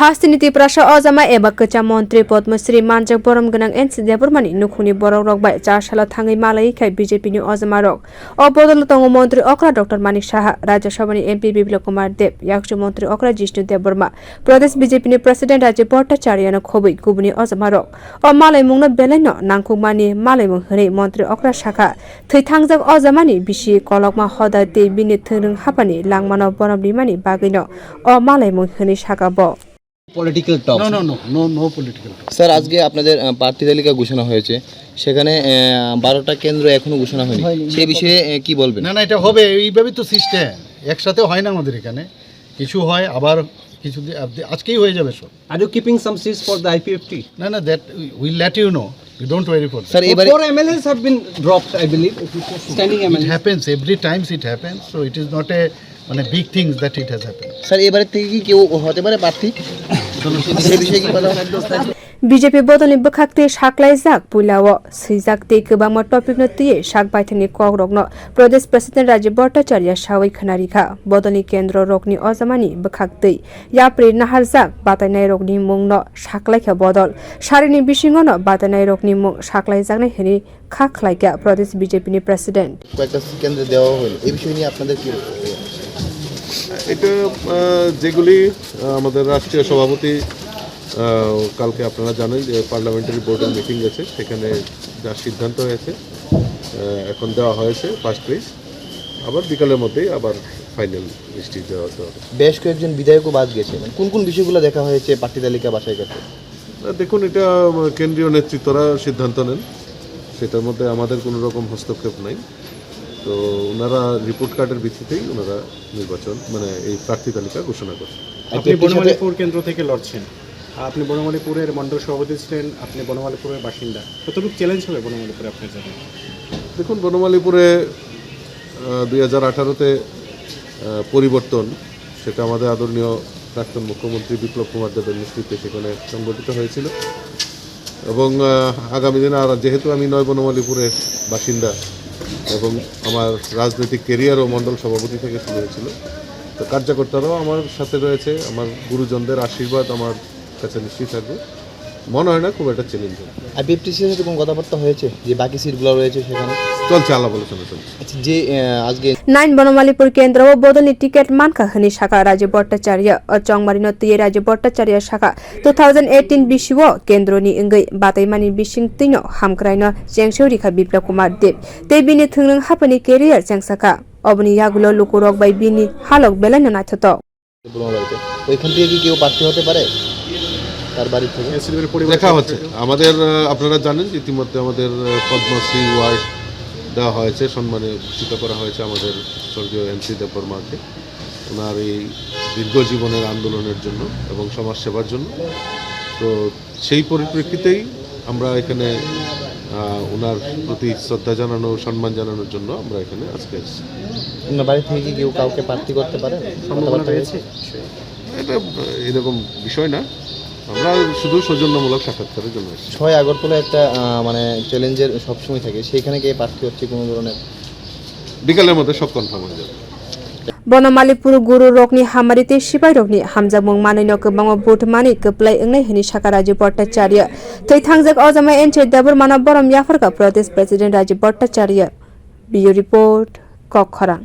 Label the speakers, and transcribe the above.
Speaker 1: Haste tiprasa ojama eba kwcham montri Padma Shri manjak Borom gwnang NC Debbarma ni nukhungni borok rok bai chasalo thangwi malaiwikha BJP ni ojama rok bodol tongo montri okra Dr.Manik Saha Rajyasabha ni MP Biplab Kumar Deb yakchu montri okra Jishnu Debbarma Pradesh BJP ni President Rajib Bhattacharya no khobui kubuni ojama rok malaimungno belaino nangkukmani malaimung hri montri okra shakha thangzak ojama ni bisi kolokma hoda te bini thungrung hapani langmano Borom limani bagino malaimung hri shakha bo
Speaker 2: political talk
Speaker 3: no political talk
Speaker 2: sir আজকে আপনাদের প্রার্থী তালিকা ঘোষণা হয়েছে সেখানে 12টা কেন্দ্র এখনো ঘোষণা হয়নি সেই বিষয়ে কি বলবেন
Speaker 3: না এটা হবে এইভাবেই তো সিস্টেম একসাথে হয় না আমাদের এখানে কিছু হয় আবার কিছু আজকেই হয়ে যাবে সব
Speaker 4: are you keeping some seats for the IPFT
Speaker 3: না that will let you know you don't worry for that
Speaker 2: sir এবারে
Speaker 4: 4 MLAs have been dropped I believe standing
Speaker 3: it
Speaker 4: MLAs
Speaker 3: happens every times it happens so it is not a মানে big things that it has happened
Speaker 2: sir এবারে থেকে কি কেউ হতে পারে প্রার্থী সেই বিষয়ে কি কথা
Speaker 1: BJP bodolni bwkhakte saklaijak puilao swijak te kwbangma topic no tiye sakbaithani kogrokno Pradesh President Rajib Bhattacharya sawai khanarikha bodolni kendro rokni ojamani bwkhakte yapri naharjak batainai rokni mungno saklaikha bodol sarini bisingono batainai rokni mung saklaijaknai hini kha khlaika Pradesh BJP ni President
Speaker 2: কয়েকটা কেন্দ্র দেওয়া হলো এই বিষয় নিয়ে আপনাদের কি
Speaker 5: এটা যেগুলি আমাদের রাষ্ট্রীয় সভাপতি কালকে আপনারা জানেন যে পার্লামেন্টারি বোর্ডের মিটিং গেছে সেখানে যা সিদ্ধান্ত হয়েছে এখন দেওয়া হয়েছে ফার্স্ট লিস্ট আবার বিকালের মধ্যেই আবার ফাইনাল লিস্টটি দেওয়া হবে
Speaker 2: বেশ কয়েকজন বিধায়কও বাদ গেছে কোন কোন বিষয়গুলো দেখা হয়েছে প্রার্থী তালিকা বাছাই করতে
Speaker 5: দেখুন এটা কেন্দ্রীয় নেতৃত্বরা সিদ্ধান্ত নেন সেটার মধ্যে আমাদের কোনো রকম হস্তক্ষেপ নাই তো ওনারা রিপোর্ট কার্ডের ভিত্তিতেই ওনারা নির্বাচন মানে এই প্রার্থী তালিকা ঘোষণা করেন
Speaker 6: আপনি বনমালীপুর কেন্দ্র থেকে লড়ছেন আপনি বনমালীপুরের মণ্ডল সভাপতি ছিলেন আপনি বনমালীপুরের বাসিন্দা কতটুকু চ্যালেঞ্জ হবে বনমালীপুরে আপনার জন্য
Speaker 5: দেখুন বনমালীপুরে 2018-তে পরিবর্তন সেটা আমাদের আদরণীয় প্রাক্তন মুখ্যমন্ত্রী বিপ্লব কুমার দেবের নেতৃত্বে সেখানে সংগঠিত হয়েছিল এবং আগামী দিনে আর যেহেতু আমি নয় বনমালীপুরের বাসিন্দা এবং আমার রাজনৈতিক কেরিয়ারও মণ্ডল সভাপতি থেকে শুরু হয়েছিল তো কার্যকর্তারাও আমার সাথে রয়েছে আমার গুরুজনদের আশীর্বাদ আমার কাছে নিশ্চয়ই থাকবে মনে হয় না খুব একটা চ্যালেঞ্জ হবে
Speaker 2: আইপিএফটিসির সাথে কোনো কথাবার্তা হয়েছে যে বাকি সিটগুলো রয়েছে সেখানে
Speaker 5: চলছে আলাপ আলোচনা চলছে
Speaker 2: আচ্ছা যে আজকে
Speaker 1: 9 বনমালীপুর কেন্দ্র ও bodolni ticket manka hini shaka Rajib Bhattacharya chongmari no tiye Rajib Bhattacharya shaka 2018 bisiwo kendroni ingei bataimani bising tino hamkraino jengseurikha Biplab Kumar Deb te bini thungrung hapani career jengsaka obni yagulo lukurok bai bini halok belana naithoto
Speaker 2: ওইখান থেকে কি কেউ প্রার্থী হতে পারে তার বাড়ি থেকে
Speaker 5: দেখা হচ্ছে আমাদের আপনারা জানেন ইতিমধ্যে আমাদের পদ্মশ্রী ওয়ার্ড দেওয়া হয়েছে সম্মানে ভূষিত করা হয়েছে আমাদের স্বর্গীয় NC Debbarmaকে ওনার এই দীর্ঘ জীবনের আন্দোলনের জন্য এবং সমাজ সেবার জন্য তো সেই পরিপ্রেক্ষিতেই আমরা এখানে ওনার প্রতি শ্রদ্ধা জানানো সম্মান জানানোর জন্য আমরা এখানে আজকে এসেছি
Speaker 2: ওনার বাড়ি থেকে কি কেউ কাউকে প্রার্থী করতে পারে
Speaker 6: সম্ভাবনা রয়েছে
Speaker 5: এটা এরকম বিষয় না আমরা শুধু সৌজন্যমূলক সাক্ষাৎকারের জন্য এসেছি
Speaker 2: 6 আগরতলা একটা মানে চ্যালেঞ্জের সবসময় থাকে সেইখানে কে প্রার্থী হচ্ছে কোনো ধরনের
Speaker 5: বিকালের মধ্যে সব কনফার্ম হয়ে যাবে
Speaker 1: বনমালীপুর গুরু রকনি হামারিতে সিপাই রকনি হামজামুং মানাইনো কবাংও বুট মানি কপ্লাই engnai hini shaka Rajib Bhattacharya thai thangjak ojama NC Debbarma Borom yafarka Pradesh President Rajib Bhattacharya Bio report Kokkhara